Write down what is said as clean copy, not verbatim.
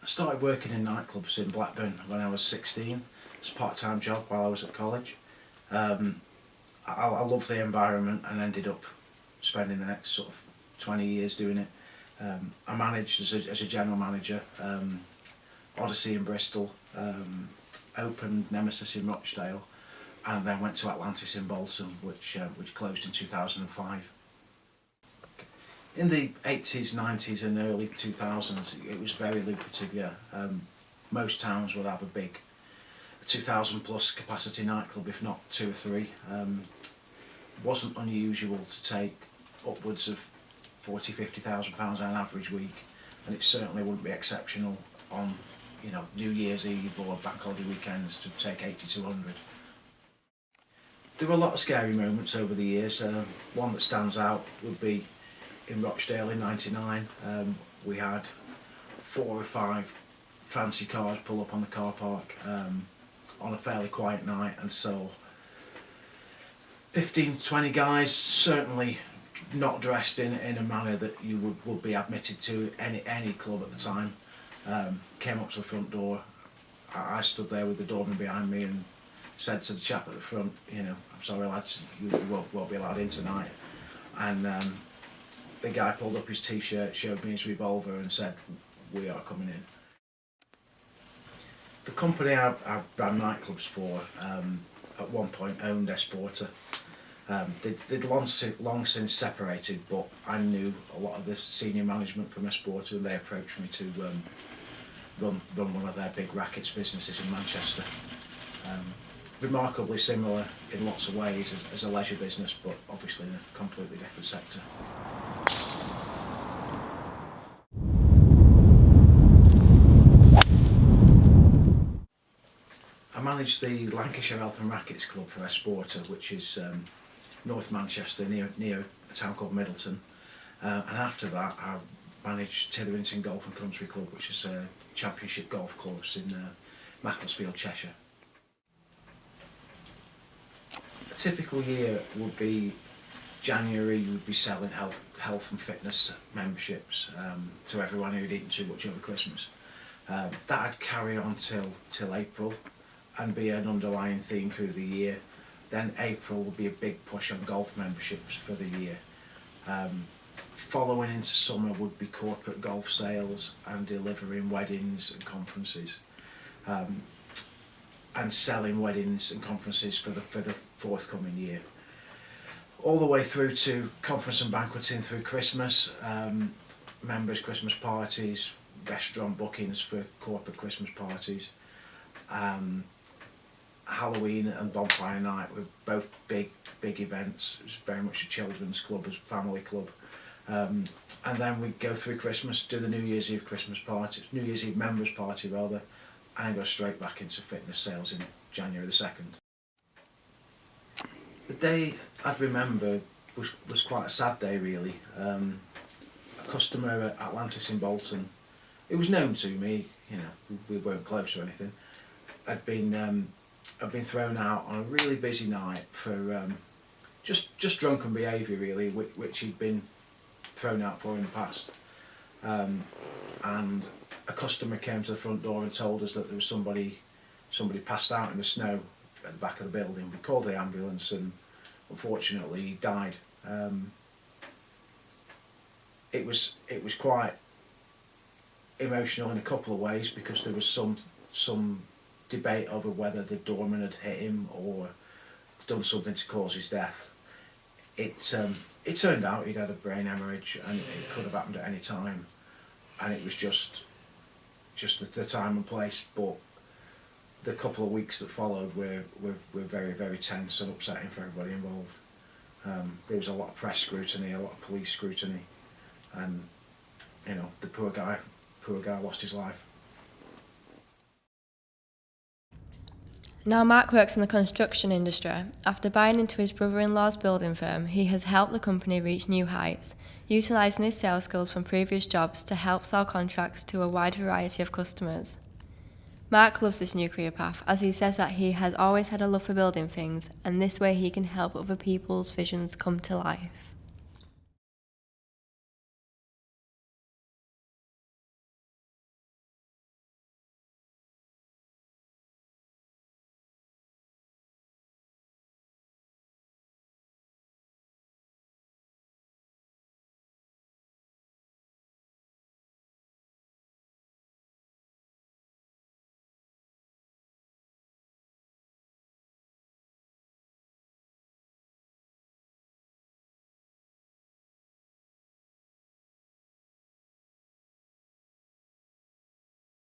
I started working in nightclubs in Blackburn when I was 16. It's a part-time job while I was at college. I loved the environment and ended up spending the next sort of 20 years doing it. I managed as a general manager Odyssey in Bristol, opened Nemesis in Rochdale, and then went to Atlantis in Bolton, which closed in 2005. In the 80s, 90s and early 2000s, it was very lucrative, yeah. Most towns would have a big 2,000 plus capacity nightclub, if not 2 or 3. It wasn't unusual to take upwards of £40,000–50,000 on an average week, and it certainly wouldn't be exceptional on, you know, New Year's Eve or bank holiday weekends to take 80 to 100. There were a lot of scary moments over the years. One that stands out would be in Rochdale in '99. We had 4 or 5 fancy cars pull up on the car park on a fairly quiet night and saw 15–20 guys, certainly not dressed in a manner that you would be admitted to any club at the time. Came up to the front door. I stood there with the doorman behind me and said to the chap at the front, you know, "I'm sorry lads, you won't be allowed in tonight." And the guy pulled up his t-shirt, showed me his revolver and said, "We are coming in." The company I ran nightclubs for at one point owned Esporta. They'd long since separated, but I knew a lot of the senior management from Esporta, and they approached me to run one of their big rackets businesses in Manchester. Remarkably similar in lots of ways as a leisure business, but obviously in a completely different sector. I managed the Lancashire Health and Rackets Club for Esporta, which is North Manchester, near a town called Middleton. And after that I managed Titherington Golf and Country Club, which is a championship golf course in Macclesfield, Cheshire. A typical year would be January. You would be selling health and fitness memberships to everyone who'd eaten too much over Christmas. That'd carry on till April and be an underlying theme through the year. Then April would be a big push on golf memberships for the year. Following into summer would be corporate golf sales and delivering weddings and conferences, and selling weddings and conferences for the forthcoming year. All the way through to conference and banqueting through Christmas, members' Christmas parties, restaurant bookings for corporate Christmas parties. Halloween and Bonfire Night were both big events. It was very much a children's club, as family club. And then we'd go through Christmas, do the New Year's Eve Christmas party, New Year's Eve members party rather, and go straight back into fitness sales in January the 2nd. The day I'd remember was quite a sad day really. A customer at Atlantis in Bolton, it was known to me, you know, we weren't close or anything. I'd been thrown out on a really busy night for just drunken behaviour really, which he'd been thrown out for in the past. And a customer came to the front door and told us that there was somebody passed out in the snow at the back of the building. We called the ambulance and unfortunately he died. It was quite emotional in a couple of ways, because there was some debate over whether the doorman had hit him or done something to cause his death. It turned out he'd had a brain hemorrhage and it could have happened at any time, and it was just the time and place. But the couple of weeks that followed were very, very tense and upsetting for everybody involved. There was a lot of press scrutiny, a lot of police scrutiny, and you know, the poor guy lost his life. Now Mark works in the construction industry. After buying into his brother-in-law's building firm, he has helped the company reach new heights, utilising his sales skills from previous jobs to help sell contracts to a wide variety of customers. Mark loves this new career path, as he says that he has always had a love for building things, and this way he can help other people's visions come to life.